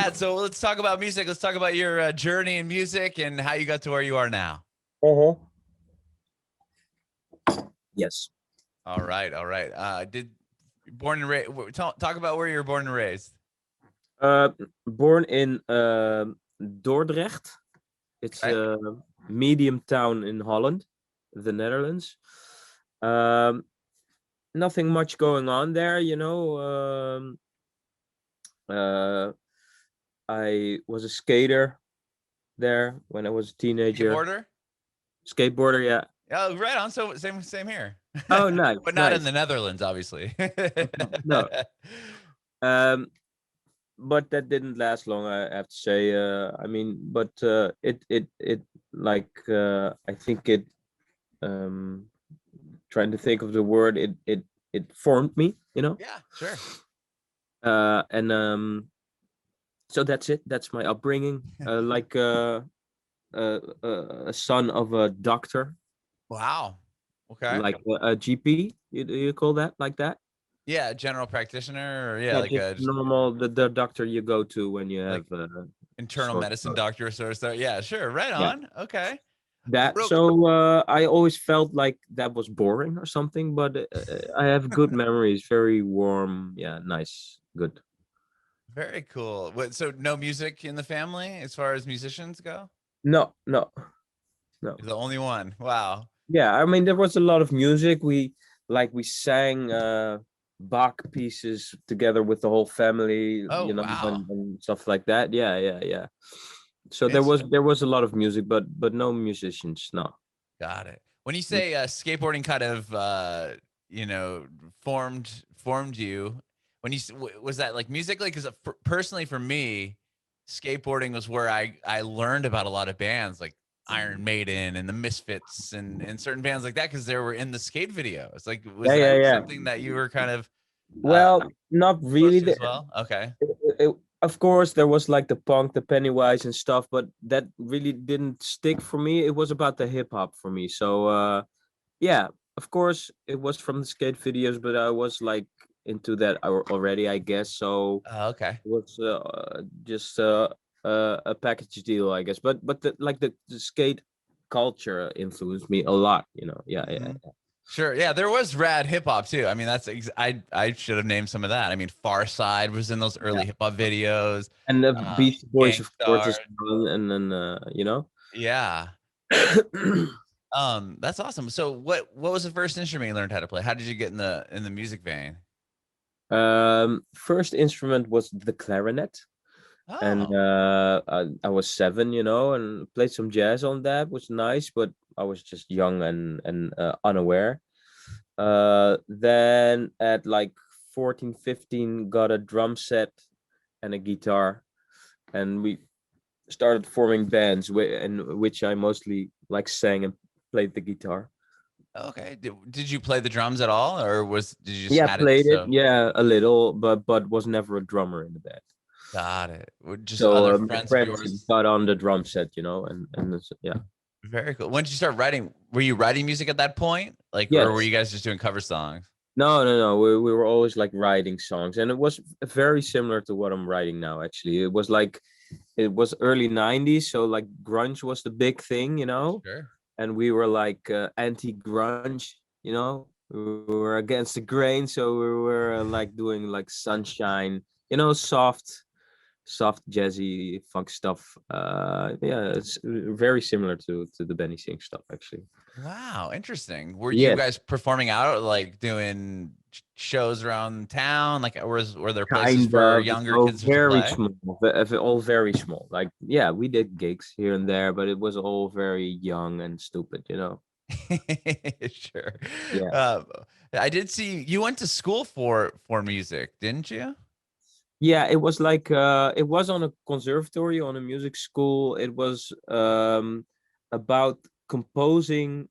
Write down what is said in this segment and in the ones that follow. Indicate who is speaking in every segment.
Speaker 1: rad. So let's talk about music. Let's talk about your journey in music and how you got to where you are now.
Speaker 2: Yes.
Speaker 1: All right. Born and raised? Talk about where you were born and raised.
Speaker 2: Born in Dordrecht. It's a medium town in Holland, the Netherlands. Nothing much going on there, you know. I was a skater there when I was a teenager. Skateboarder, yeah.
Speaker 1: Oh, right on. So same here.
Speaker 2: Oh, nice.
Speaker 1: But not in the Netherlands, obviously.
Speaker 2: No. But that didn't last long, I have to say. I mean, but it like I think it trying to think of the word, it formed me, you know.
Speaker 1: Yeah, sure.
Speaker 2: And so that's it. That's my upbringing. Like a son of a doctor.
Speaker 1: Wow. Okay.
Speaker 2: Like a GP. You call that like that?
Speaker 1: Yeah, general practitioner, or like
Speaker 2: just normal the doctor you go to when you have
Speaker 1: internal medicine doctor sort of stuff. Yeah, sure. Right on. Yeah. Okay.
Speaker 2: That so I always felt like that was boring or something, but I have good memories. Very warm. Yeah, nice. Good.
Speaker 1: Very cool. So no music in the family as far as musicians go?
Speaker 2: No.
Speaker 1: You're the only one. Wow.
Speaker 2: Yeah, I mean there was a lot of music. We sang Bach pieces together with the whole family,
Speaker 1: you know,
Speaker 2: and stuff like that. Yeah. So there was a lot of music, but no musicians. No.
Speaker 1: Got it. When you say skateboarding kind of formed you, when you was that like musically? Because personally for me, skateboarding was where I learned about a lot of bands like Iron Maiden and the Misfits and certain bands like that, because they were in the skate videos. Like was that something that you were kind of
Speaker 2: not really
Speaker 1: as well? Okay.
Speaker 2: Of course there was like the punk, the Pennywise and stuff, but that really didn't stick for me. It was about the hip hop for me. So yeah, of course it was from the skate videos, but I was like into that already, I guess. So
Speaker 1: okay,
Speaker 2: it was just a package deal, I guess. But the skate culture influenced me a lot, you know. Yeah.
Speaker 1: Sure. Yeah, there was rad hip hop too. I mean, that's I should have named some of that. I mean, Far Side was in those early hip hop videos,
Speaker 2: and the Beast Boys, of course, as well, and then you know.
Speaker 1: Yeah. That's awesome. So, what was the first instrument you learned how to play? How did you get in the music vein?
Speaker 2: First instrument was the clarinet. Oh. And I was 7, you know, and played some jazz on that. Was nice, but I was just young and unaware. Then at like 14, 15, got a drum set and a guitar, and we started forming bands in which I mostly like sang and played the guitar.
Speaker 1: Okay. Did you play the drums at all, or did you just
Speaker 2: played it? Yeah, a little, but was never a drummer in the band.
Speaker 1: Got it. Just
Speaker 2: so
Speaker 1: other friends of yours
Speaker 2: got on the drum set, you know, and yeah.
Speaker 1: Very cool. When did you start writing? Were you writing music at that point? Like, or were you guys just doing cover songs?
Speaker 2: No. We were always like writing songs, and it was very similar to what I'm writing now. Actually, it was early 90s, so like grunge was the big thing, you know.
Speaker 1: Sure.
Speaker 2: And we were like anti-grunge, you know. We were against the grain, so we were like doing like Sunshine, you know, soft jazzy funk stuff. Yeah, it's very similar to the Benny Singh stuff, actually.
Speaker 1: Wow, interesting. Were you guys performing out, like doing shows around town? Like, were there places for younger kids to play?
Speaker 2: All very small. Like, yeah, we did gigs here and there, but it was all very young and stupid, you know.
Speaker 1: Sure.
Speaker 2: Yeah.
Speaker 1: I did see you went to school for music, didn't you?
Speaker 2: Yeah, it was like it was on a conservatory, on a music school. It was about composing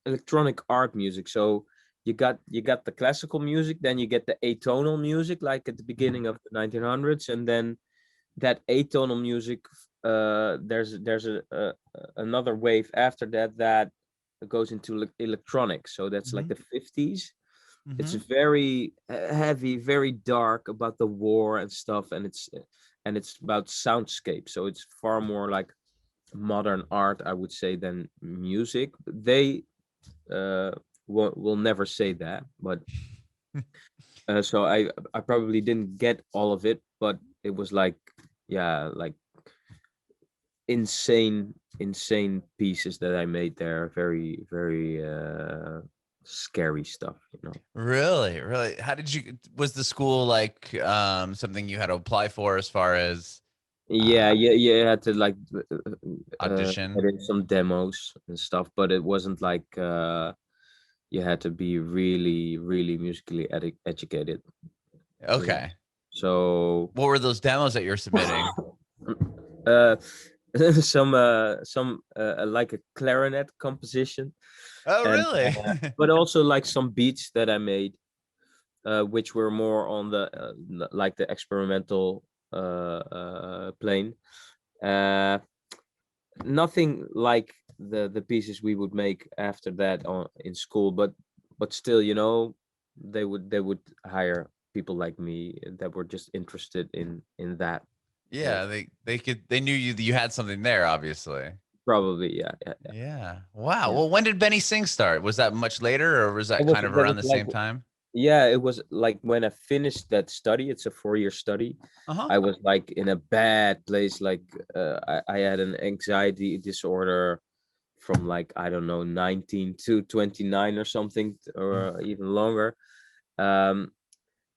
Speaker 2: electronic art music. So you got the classical music, then you get the atonal music, like at the beginning of the 1900s, and then that atonal music, there's another wave after that goes into electronic. So that's like the 50s. It's
Speaker 1: Mm-hmm.
Speaker 2: very heavy, very dark about the war and stuff, and it's about soundscape. So it's far more like modern art, I would say, than music. They uh, will never say that, but so I probably didn't get all of it, but it was like, yeah, like insane pieces that I made there. Very very scary stuff, you know.
Speaker 1: Really, really. How did you? Was the school like something you had to apply for as far as
Speaker 2: Yeah,
Speaker 1: uh,
Speaker 2: yeah, yeah. I had to like
Speaker 1: audition?
Speaker 2: edit some demos and stuff, but it wasn't like you had to be really, really musically educated. You know?
Speaker 1: Okay.
Speaker 2: So
Speaker 1: What were those demos that you're submitting?
Speaker 2: uh, some like a clarinet composition,
Speaker 1: Oh,
Speaker 2: and
Speaker 1: really?
Speaker 2: but also like some beats that I made, which were more on the like the experimental plane. Uh, Nothing like the pieces we would make after that on in school, but still, you know, they would hire people like me that were just interested in that. Yeah,
Speaker 1: Yeah, they knew you had something there, obviously.
Speaker 2: probably, yeah, yeah, yeah,
Speaker 1: Yeah. Wow.
Speaker 2: yeah.
Speaker 1: Well, when did Benny Sing start? Was that much later, or was that kind of
Speaker 2: That
Speaker 1: around
Speaker 2: was
Speaker 1: the
Speaker 2: like,
Speaker 1: same time?
Speaker 2: yeah, it was like when I finished that study. It's a 4-year study.
Speaker 1: Uh-huh.
Speaker 2: I was like in a bad place. Like I had an anxiety disorder from like, I don't know, 19 to 29 or something,
Speaker 1: Mm.
Speaker 2: or even longer. Um,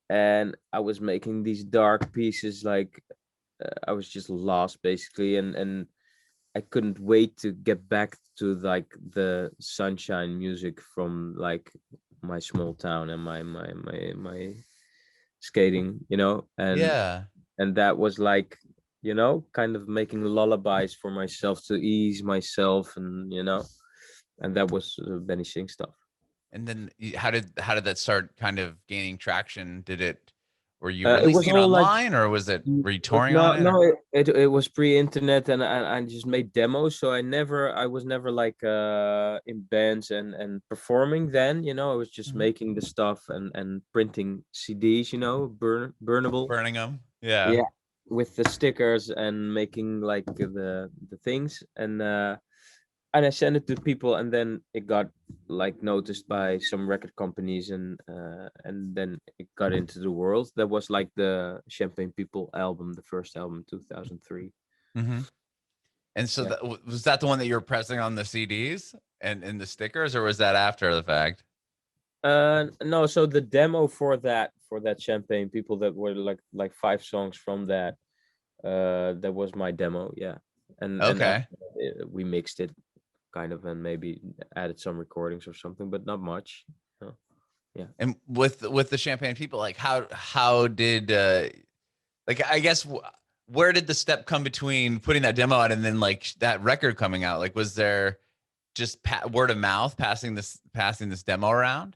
Speaker 2: and I was making these dark pieces, like I was just lost basically, and I couldn't wait to get back to like the sunshine music from like my small town and my skating, you know,
Speaker 1: Yeah.
Speaker 2: and that was like, you know, kind of making lullabies for myself to ease myself, and you know, and that was Benny Singh stuff.
Speaker 1: And then how did that start kind of gaining traction? Were you
Speaker 2: It was
Speaker 1: releasing it
Speaker 2: all like,
Speaker 1: online, or were you touring on
Speaker 2: no,
Speaker 1: it, or?
Speaker 2: it was pre-internet, and I just made demos. So I was never like in bands and performing then, you know. I was just
Speaker 1: Mhm.
Speaker 2: making the stuff and printing CDs, you know, burnable.
Speaker 1: Burning them? Yeah.
Speaker 2: Yeah, with the stickers and making like the things, and I sent it to people, and then it got like noticed by some record companies, and then it got into the world. That was like the Champagne People album, the first album, 2003.
Speaker 1: Hmm. And so
Speaker 2: Yeah.
Speaker 1: was that the one that you were pressing on the CDs and the stickers, or was that after the fact?
Speaker 2: No, so the demo for that Champagne People, that were like 5 songs from that. That was my demo, yeah. And after
Speaker 1: Okay.
Speaker 2: that, we mixed it kind of, and maybe added some recordings or something, but not much. No. Yeah.
Speaker 1: And with the Champagne People, like how did like I guess where did the step come between putting that demo out and then like that record coming out? Like was there just word of mouth passing this demo around?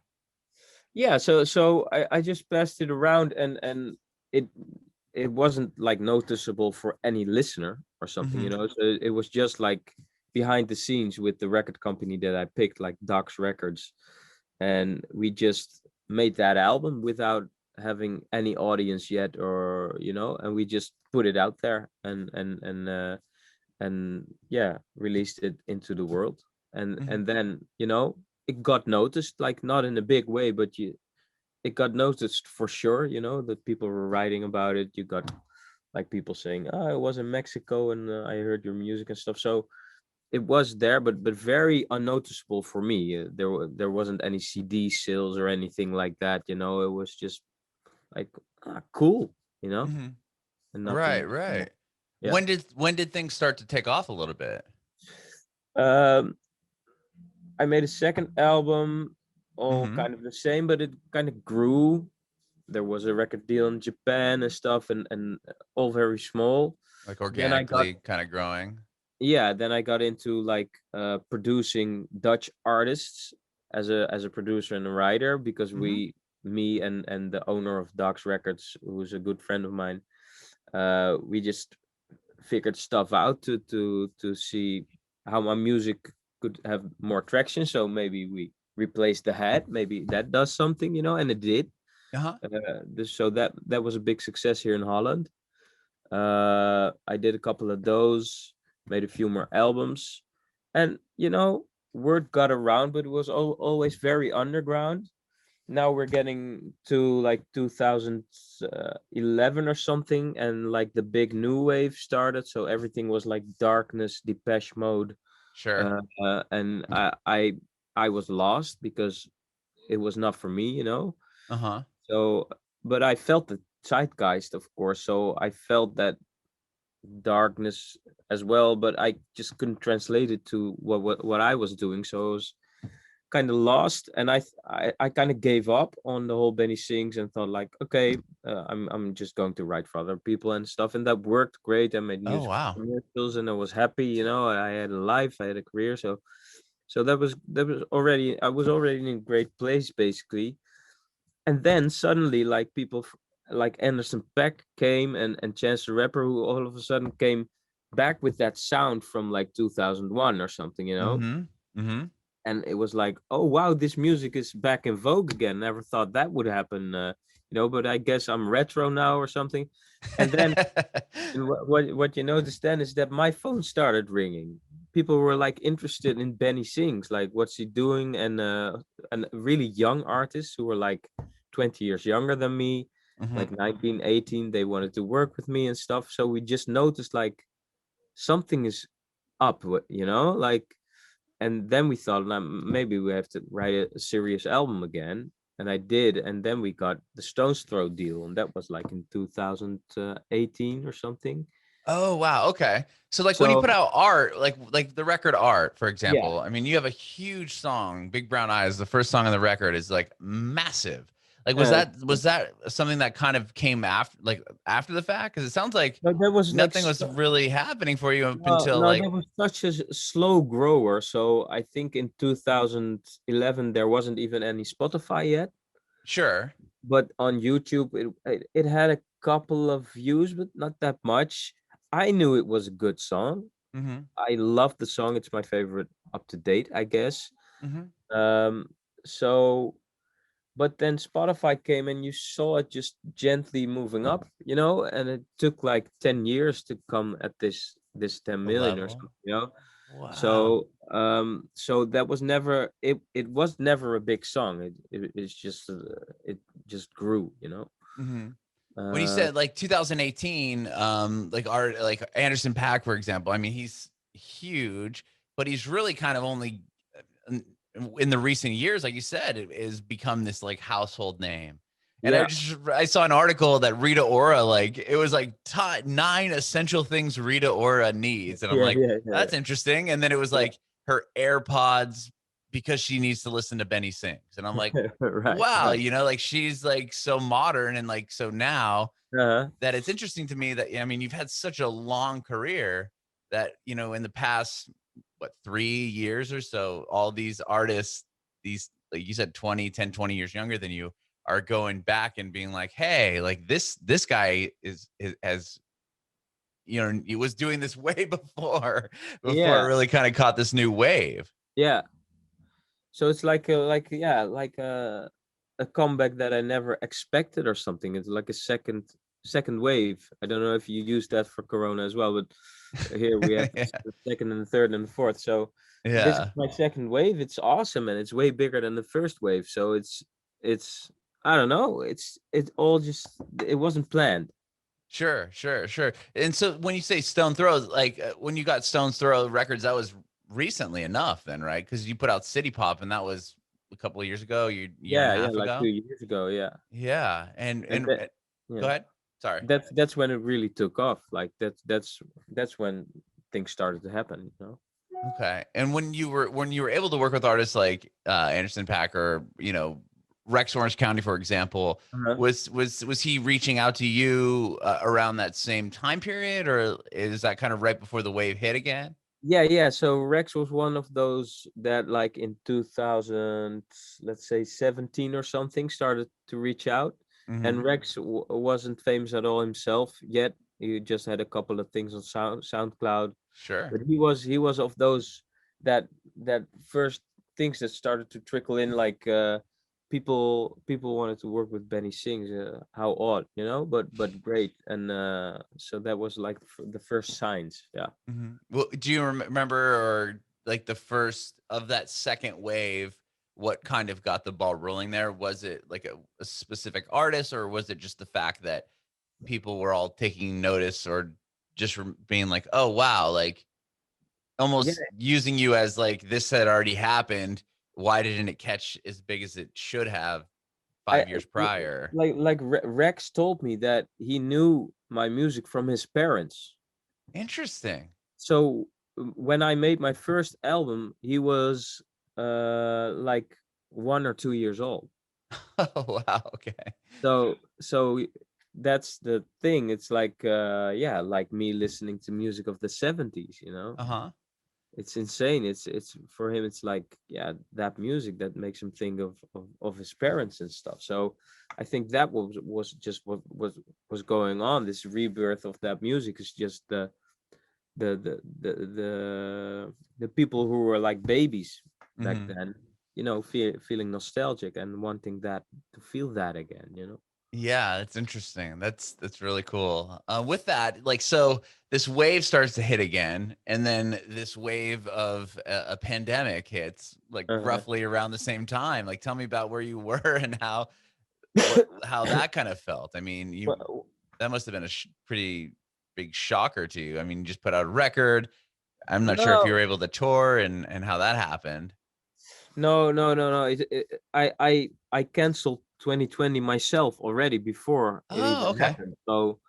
Speaker 2: Yeah, so I just passed it around, and it it wasn't like noticeable for any listener or something, you
Speaker 1: Hmm.
Speaker 2: know. So it was just like behind the scenes with the record company that I picked, like Docs Records, and we just made that album without having any audience yet, or you know, and we just put it out there, and yeah, released it into the world,
Speaker 1: Hmm.
Speaker 2: and then, you know, it got noticed, like not in a big way, but it got noticed for sure, you know, that people were writing about it. You got like people saying, "Oh, I was in Mexico, and I heard your music and stuff." So it was there, but very unnoticeable for me. There wasn't any CD sales or anything like that, you know. It was just like, cool, you know,
Speaker 1: Hmm.
Speaker 2: and
Speaker 1: Right,
Speaker 2: nothing. Yeah.
Speaker 1: right.
Speaker 2: Yeah.
Speaker 1: When did things start to take off a little bit?
Speaker 2: Um, I made a second album, all
Speaker 1: Hmm.
Speaker 2: kind of the same, but it kind of grew. There was a record deal in Japan and stuff, and all very small.
Speaker 1: Like
Speaker 2: Then I got
Speaker 1: organically kind of growing.
Speaker 2: Yeah, then I got into like producing Dutch artists as a producer and a writer, because
Speaker 1: Hmm.
Speaker 2: me and the owner of Docs Records, who's a good friend of mine, we just figured stuff out to see how my music could have more traction. So maybe we replace the head. Maybe that does something, and it did.
Speaker 1: Uh-huh.
Speaker 2: So that was a big success here in Holland. I did a couple of those, made a few more albums, and word got around, but it was always very underground. Now we're getting to like 2011 or something, and like the big new wave started, so everything was like Darkness, Depeche Mode,
Speaker 1: Sure.
Speaker 2: and I was lost because it was not for me.
Speaker 1: Uh-huh.
Speaker 2: So, but I felt the zeitgeist, of course. So I felt that darkness as well, but I just couldn't translate it to what I was doing. So I was kind of lost, and I kind of gave up on the whole Benny Sings and thought like, okay, I'm just going to write for other people and stuff, and that worked great. I made
Speaker 1: Oh,
Speaker 2: music
Speaker 1: wow.
Speaker 2: for commercials, and I was happy. I had a life, I had a career, so that was already I was already in a great place basically. And then suddenly like people like Anderson Peck came, and Chance the Rapper, who all of a sudden came back with that sound from like 2001 or something.
Speaker 1: Mm-hmm. Mm-hmm.
Speaker 2: And it was like, oh wow, this music is back in vogue again. Never thought that would happen, but I guess I'm retro now or something. And then and what you noticed then is that my phone started ringing. People were like interested in Benny Sings, like what's he doing, and really young artists who were like 20 years younger than me,
Speaker 1: Mm-hmm.
Speaker 2: like 19, 18. They wanted to work with me and stuff. So we just noticed like something is up, like. And then we thought, "Nah, maybe we have to write a serious album again." And I did, and then we got the Stones Throw deal, and that was like in 2018 or something.
Speaker 1: Oh, wow. Okay. So like when you put
Speaker 2: So
Speaker 1: out art, like the record art, for
Speaker 2: yeah,
Speaker 1: example, I mean, you have a huge song, Big Brown Eyes, the first song on the record is like massive. Like was
Speaker 2: uh,
Speaker 1: that something that kind of came after the fact? Because it sounds like
Speaker 2: but that was like
Speaker 1: nothing was really happening for you up
Speaker 2: no,
Speaker 1: until
Speaker 2: no,
Speaker 1: like
Speaker 2: that was such a slow grower. So I think in 2011 there wasn't even any Spotify yet,
Speaker 1: sure.
Speaker 2: but on YouTube it had a couple of views, but not that much. I knew it was a good song.
Speaker 1: Mm-hmm.
Speaker 2: I love the song. It's my favorite up to date, I guess.
Speaker 1: Mm-hmm.
Speaker 2: Um, so, but then Spotify came and you saw it just gently moving up, and it took like 10 years to come at this 10
Speaker 1: The
Speaker 2: million or
Speaker 1: level.
Speaker 2: something.
Speaker 1: Wow.
Speaker 2: So that was never it was never a big song. It just grew.
Speaker 1: Mm-hmm. When you
Speaker 2: Uh,
Speaker 1: said like 2018, like art, like Anderson Paak, for example, I mean, he's huge, but he's really kind of only in in the recent years, like you said, it has become this like household name. And
Speaker 2: yeah,
Speaker 1: I saw an article that Rita Ora, like it was like 9 essential things Rita Ora needs. And I'm
Speaker 2: yeah,
Speaker 1: like,
Speaker 2: yeah, yeah,
Speaker 1: that's interesting. And then it was
Speaker 2: yeah,
Speaker 1: like her AirPods because she needs to listen to Benny Sings. And I'm like,
Speaker 2: right,
Speaker 1: wow,
Speaker 2: right.
Speaker 1: like she's like so modern and like so now
Speaker 2: Uh-huh.
Speaker 1: that it's interesting to me that I mean you've had such a long career that in the past 3 years or so all these artists, these like you said 20 years younger than you, are going back and being like, hey, like this guy is has he was doing this way before it
Speaker 2: Yeah,
Speaker 1: really kind of caught this new wave.
Speaker 2: yeah. So it's like a comeback that I never expected or something. It's like a second wave. I don't know if you use that for Corona as well, but here we have
Speaker 1: Yeah.
Speaker 2: the second and the third and the fourth. So this is
Speaker 1: Yeah.
Speaker 2: my second wave. It's awesome, and it's way bigger than the first wave. So it's I don't know. It all just it wasn't planned.
Speaker 1: Sure, sure, sure. And so when you say Stone Throw, like when you got Stone's Throw Records, that was recently enough, then, right? Because you put out City Pop, and that was a couple of years ago, year and a
Speaker 2: Yeah, yeah,
Speaker 1: half
Speaker 2: like two
Speaker 1: ago.
Speaker 2: years ago. Yeah,
Speaker 1: Yeah,
Speaker 2: and that,
Speaker 1: go
Speaker 2: yeah.
Speaker 1: ahead. Sorry.
Speaker 2: That's when it really took off. Like that's when things started to happen.
Speaker 1: Okay. And when you were able to work with artists like Anderson Paak or Rex Orange County, for example,
Speaker 2: Uh-huh.
Speaker 1: was he reaching out to you around that same time period, or is that kind of right before the wave hit again?
Speaker 2: Yeah, yeah. So Rex was one of those that like in 2000, let's say 17 or something, started to reach out.
Speaker 1: Mm-hmm.
Speaker 2: And Rex wasn't famous at all himself yet. He just had a couple of things on SoundCloud,
Speaker 1: Sure.
Speaker 2: but he was of those that first things that started to trickle in, like people wanted to work with Benny Sings. How odd, you know, but great. And so that was like the first signs. Yeah.
Speaker 1: Well, do you remember, or like the first of that second wave, what kind of got the ball rolling there? Was it like a specific artist, or was it just the fact that people were all taking notice, or just being like, oh, wow, like
Speaker 2: Yeah.
Speaker 1: almost using you as like this had already happened? Why didn't it catch as big as it should have
Speaker 2: I
Speaker 1: 5 years prior?
Speaker 2: Rex told me that he knew my music from his parents.
Speaker 1: Interesting.
Speaker 2: So when I made my first album, he was like 1 or 2 years old.
Speaker 1: Oh, wow. Okay.
Speaker 2: So that's the thing. It's like yeah, like me listening to music of the 70s, you know.
Speaker 1: Uh-huh.
Speaker 2: It's insane. It's for him, it's like, yeah, that music that makes him think of his parents and stuff. So I think that was just what was going on. This rebirth of that music is just the the the the people who were like babies back
Speaker 1: Mhm.
Speaker 2: then, you know, feeling nostalgic and wanting that to feel that again, you know.
Speaker 1: Yeah, that's interesting. That's really cool. With that, like, so this wave starts to hit again, and then this wave of a pandemic hits, like
Speaker 2: Uh-huh.
Speaker 1: roughly around the same time. Like, tell me about where you were and how that kind of felt. I mean,
Speaker 2: Well,
Speaker 1: that must have been a pretty big shocker to you. I mean, you just put out a record. I'm not sure if you were
Speaker 2: no,
Speaker 1: able to tour and how that happened.
Speaker 2: no. I canceled 2020 myself already before it
Speaker 1: Oh,
Speaker 2: even
Speaker 1: okay.
Speaker 2: happened. So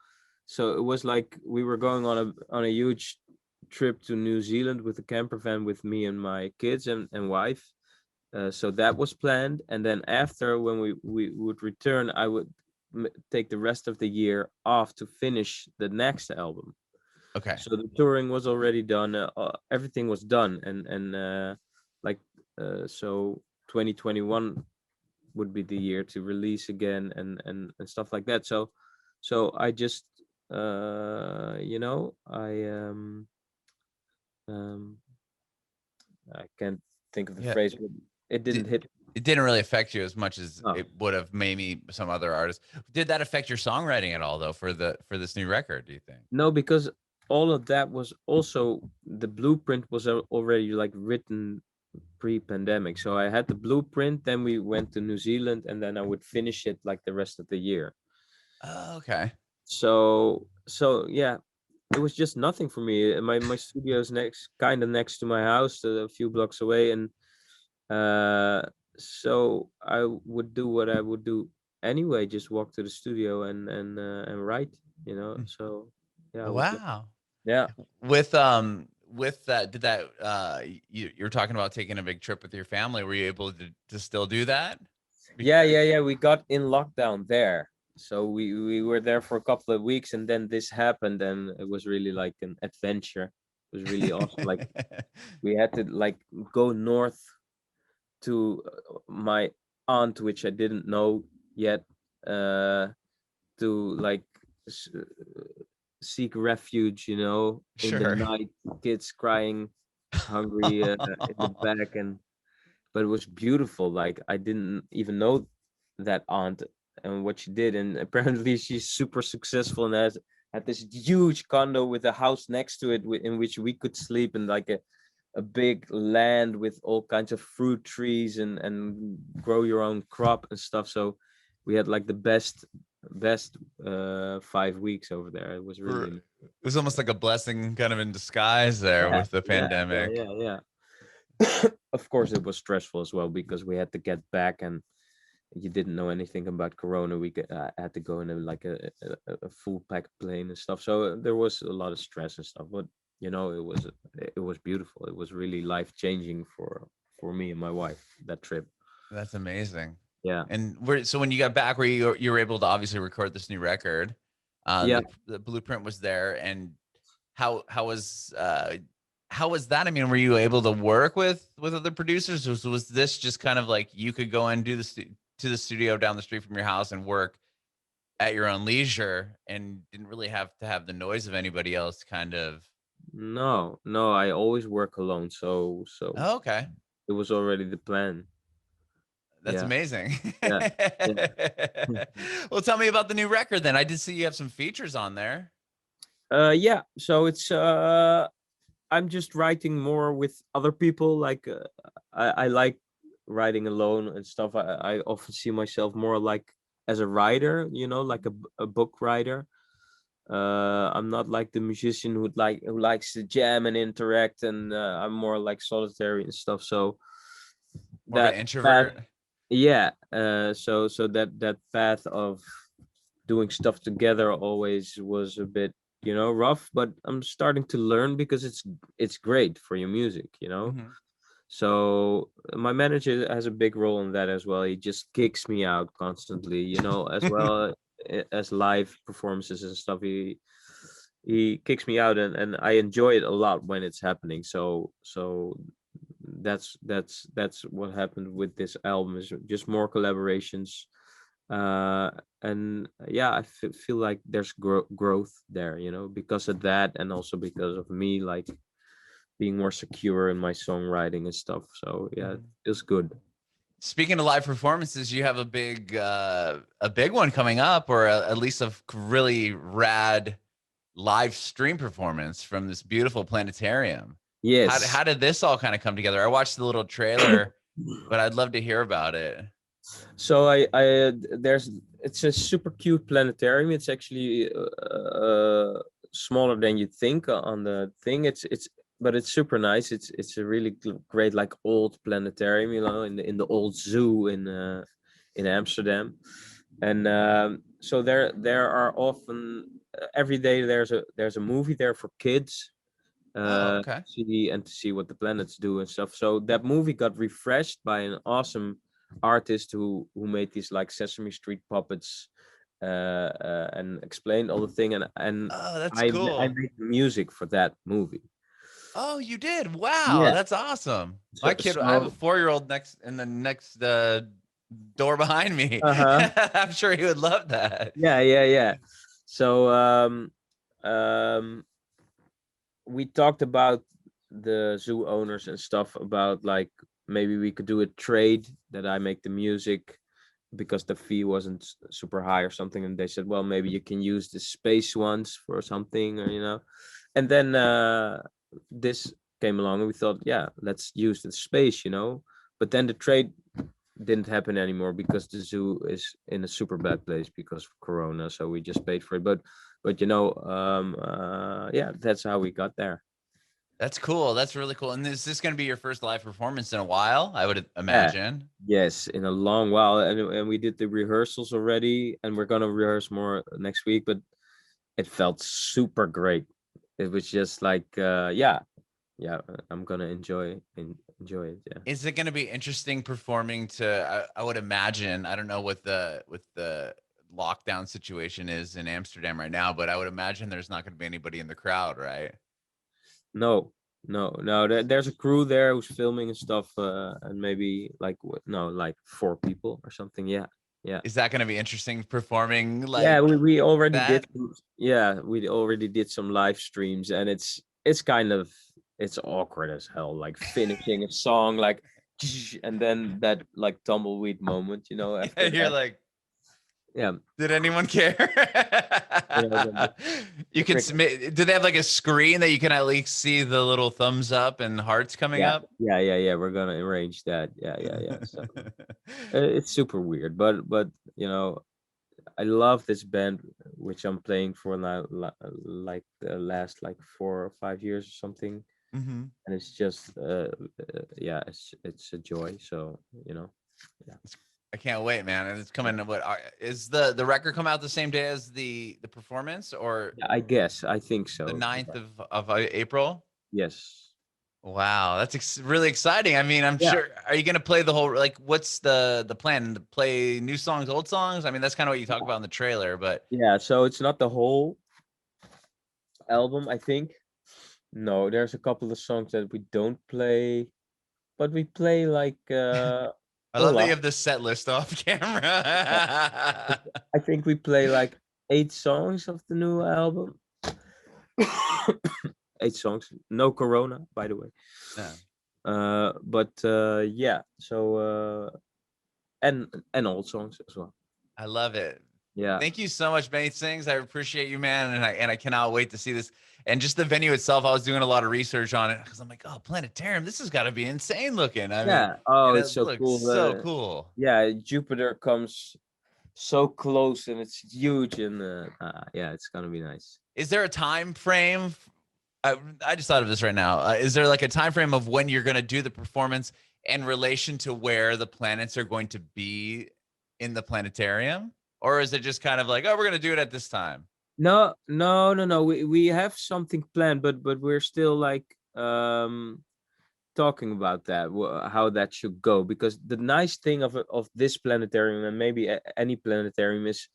Speaker 2: it was like we were going on a huge trip to New Zealand with a camper van with me and my kids and wife. So that was planned, and then after, when we would return, I would take the rest of the year off to finish the next album.
Speaker 1: Okay.
Speaker 2: So the touring was already done, everything was done, and like so 2021 would be the year to release again, and stuff like that. So I just you know, um I can't think of the
Speaker 1: Yeah.
Speaker 2: phrase, but it didn't
Speaker 1: Did,
Speaker 2: hit.
Speaker 1: it didn't really affect you as much as
Speaker 2: No.
Speaker 1: it would have maybe some other artists. Did that affect your songwriting at all, though, for this new record, do you think?
Speaker 2: No, because all of that was also, the blueprint was already like written pre-pandemic. So I had the blueprint, then we went to New Zealand, and then I would finish it like the rest of the year.
Speaker 1: Oh, okay.
Speaker 2: So yeah, it was just nothing for me. My studio is kind of next to my house, a few blocks away, and uh, so I would do what I would do anyway, just walk to the studio and write, you know.
Speaker 1: Mm.
Speaker 2: So yeah, I was
Speaker 1: Wow.
Speaker 2: yeah.
Speaker 1: With that, did that you were talking about taking a big trip with your family. Were you able to still do that?
Speaker 2: Yeah. We got in lockdown there. So we were there for a couple of weeks, and then this happened, and it was really like an adventure. It was really awesome. Like we had to like go north to my aunt, which I didn't know yet, uh, to like seek refuge, you know, in the
Speaker 1: Sure.
Speaker 2: night, kids crying, hungry in the back, and but it was beautiful. Like I didn't even know that aunt and what she did, and apparently she's super successful and has had this huge condo with a house next to it, in which we could sleep, and like a big land with all kinds of fruit trees and grow your own crop and stuff. So we had like the best 5 weeks over there. It was really
Speaker 1: It was almost like a blessing kind of in disguise there
Speaker 2: yeah
Speaker 1: with the pandemic.
Speaker 2: yeah. Of course it was stressful as well, because we had to get back, and you didn't know anything about corona. Had to go in a full packed plane and stuff, so there was a lot of stress and stuff, but you know, it was beautiful. It was really life changing for me and my wife, that trip.
Speaker 1: That's amazing.
Speaker 2: Yeah.
Speaker 1: And so when you got back, where you were able to obviously record this new record,
Speaker 2: Yeah.
Speaker 1: the blueprint was there, and how how was uh how was that? I mean, were you able to work with other producers? Was this just kind of like you could go and do to the studio down the street from your house and work at your own leisure, and didn't really have to have the noise of anybody else kind of?
Speaker 2: No, I always work alone, so
Speaker 1: Oh, okay.
Speaker 2: It was already the plan.
Speaker 1: That's
Speaker 2: Yeah,
Speaker 1: amazing.
Speaker 2: yeah, yeah.
Speaker 1: Well, tell me about the new record then. I did see you have some features on there.
Speaker 2: Yeah. So it's I'm just writing more with other people. Like I like writing alone and stuff. I often see myself more like as a writer, like a book writer. I'm not like the musician who likes to jam and interact, and I'm more like solitary and stuff. So
Speaker 1: More of an
Speaker 2: that path,
Speaker 1: introvert.
Speaker 2: yeah. So that path of doing stuff together always was a bit, rough. But I'm starting to learn because it's great for your music.
Speaker 1: Mhm.
Speaker 2: So my manager has a big role in that as well. He just kicks me out constantly, as well as live performances and stuff. He kicks me out, and I enjoy it a lot when it's happening. So that's what happened with this album, is just more collaborations. And yeah, I feel like there's growth there, because of that, and also because of me like being more secure in my songwriting and stuff. So yeah, it
Speaker 1: Mhm.
Speaker 2: feels good.
Speaker 1: Speaking of live performances, you have a big one coming up, or at least a really rad live stream performance from this beautiful planetarium.
Speaker 2: Yes.
Speaker 1: How did this all kind of come together? I watched the little trailer, but I'd love to hear about it.
Speaker 2: So there's it's a super cute planetarium. It's actually smaller than you think on the thing. It's but it's super nice. It's a really great like old planetarium, in the old zoo in Amsterdam. And so there are often every day there's a movie there for kids,
Speaker 1: Oh, okay.
Speaker 2: to see what the planets do and stuff. So that movie got refreshed by an awesome artist who made these like Sesame Street puppets, and explained all the thing. And
Speaker 1: Oh, that's
Speaker 2: I
Speaker 1: cool.
Speaker 2: made the music for that movie.
Speaker 1: Oh, you did. Wow,
Speaker 2: Yeah.
Speaker 1: that's awesome.
Speaker 2: So,
Speaker 1: My kid, I have a
Speaker 2: so
Speaker 1: 4-year-old next in the next door behind me.
Speaker 2: uh-huh.
Speaker 1: I'm sure he would love that.
Speaker 2: Yeah. So um we talked about the zoo owners and stuff, about like maybe we could do a trade, that I make the music because the fee wasn't super high or something. And they said, well, maybe you can use the space ones for something, or and then this came along, and we thought, yeah, let's use the space. But then the trade didn't happen anymore because the zoo is in a super bad place because of corona, so we just paid for it. But yeah, that's how we got there.
Speaker 1: That's cool. That's really cool. And is this going to be your first live performance in a while? I would
Speaker 2: Yeah.
Speaker 1: imagine.
Speaker 2: Yes, in a long while. And we did the rehearsals already, and we're gonna rehearse more next week. But it felt super great. It was just like yeah, I'm gonna enjoy it. Yeah.
Speaker 1: Is it going to be interesting performing to? I would imagine. I don't know what the lockdown situation is in Amsterdam right now, but I would imagine there's not going to be anybody in the crowd, right?
Speaker 2: No. There's a crew there who's filming and stuff, and maybe like no, like 4 people or something. Yeah, yeah,
Speaker 1: Is that going to be interesting performing
Speaker 2: yeah.
Speaker 1: like
Speaker 2: We already
Speaker 1: that?
Speaker 2: did. Yeah, we already did some live streams, and it's kind of it's awkward as hell. Like finishing a song, like, and then that like tumbleweed moment,
Speaker 1: Yeah,
Speaker 2: after
Speaker 1: you're
Speaker 2: that.
Speaker 1: like,
Speaker 2: Yeah,
Speaker 1: did anyone care?
Speaker 2: the,
Speaker 1: You
Speaker 2: the
Speaker 1: can
Speaker 2: cricket.
Speaker 1: submit. Do they have like a screen that you can at least see the little thumbs up and hearts coming
Speaker 2: Yeah,
Speaker 1: up?
Speaker 2: yeah. We're gonna arrange that. Yeah. So it's super weird, but you know I love this band, which I'm playing for now, like the last like 4 or 5 years or something,
Speaker 1: Hmm.
Speaker 2: and it's just yeah, it's a joy. So yeah,
Speaker 1: I can't wait, man. And it's coming. Is the record come out the same day as the performance, or
Speaker 2: yeah, I think
Speaker 1: the
Speaker 2: so.
Speaker 1: 9th
Speaker 2: Yeah.
Speaker 1: of April?
Speaker 2: Yes.
Speaker 1: Wow, that's really exciting. I mean, I'm
Speaker 2: Yeah.
Speaker 1: sure. Are you going to play the whole? Like, what's the plan? To play new songs, old songs? I mean, that's kind of what you talk about in the trailer. But
Speaker 2: Yeah. So it's not the whole album, I think. No, there's a couple of songs that we don't play, but we play like
Speaker 1: I
Speaker 2: a
Speaker 1: love that you
Speaker 2: lot.
Speaker 1: have this set list off
Speaker 2: Yeah.
Speaker 1: camera.
Speaker 2: I think we play like 8 songs of the new album. 8 songs. No corona, by the way.
Speaker 1: Yeah.
Speaker 2: Yeah, so and old songs as well.
Speaker 1: I love it.
Speaker 2: Yeah.
Speaker 1: Thank you so much, Benny Sings. I appreciate you, man, and I cannot wait to see this. And just the venue itself, I was doing a lot of research on it because I'm like, oh, Planetarium, this has got to be insane looking. I mean,
Speaker 2: Yeah. Oh,
Speaker 1: and
Speaker 2: it's
Speaker 1: it
Speaker 2: so
Speaker 1: looks
Speaker 2: cool.
Speaker 1: so cool.
Speaker 2: Yeah, Jupiter comes so close and it's huge, and yeah, it's gonna be nice.
Speaker 1: Is there a time frame? I just thought of this right now. Is there like a time frame of when you're going to do the performance in relation to where the planets are going to be in the planetarium? Or is it just kind of like, oh, we're going to do it at this time?
Speaker 2: No. We have something planned, but we're still like talking about that, how that should go. Because the nice thing of this planetarium, and maybe any planetarium, is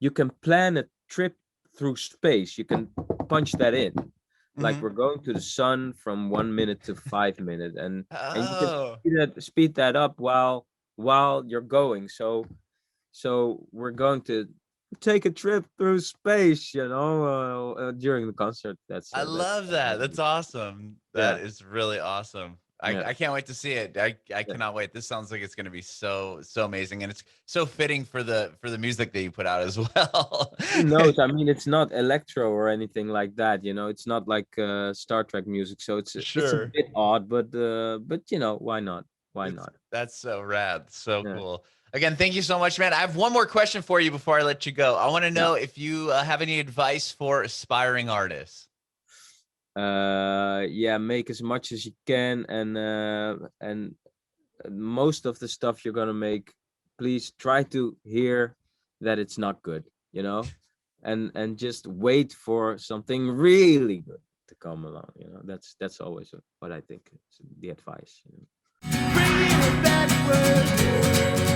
Speaker 2: you can plan a trip through space. You can punch that in. Like we're going to the sun from 1 minute to 5 minutes, and you can speed that up while you're going. So we're going to take a trip through space, during the concert.
Speaker 1: I love that. That's awesome. That is really awesome. I can't wait to see it. I cannot wait. This sounds like it's going to be so amazing, and it's so fitting for the music that you put out as well.
Speaker 2: Who knows? I mean, it's not electro or anything like that. It's not like Star Trek music, so it's a bit odd, but why not? Why not?
Speaker 1: That's so rad. So cool. Again, thank you so much, man. I have one more question for you before I let you go. I want to know if you have any advice for aspiring artists.
Speaker 2: Make as much as you can, and most of the stuff you're gonna make, please try to hear that it's not good, and just wait for something really good to come along. That's always what I think is the advice.
Speaker 3: Bringing it backward.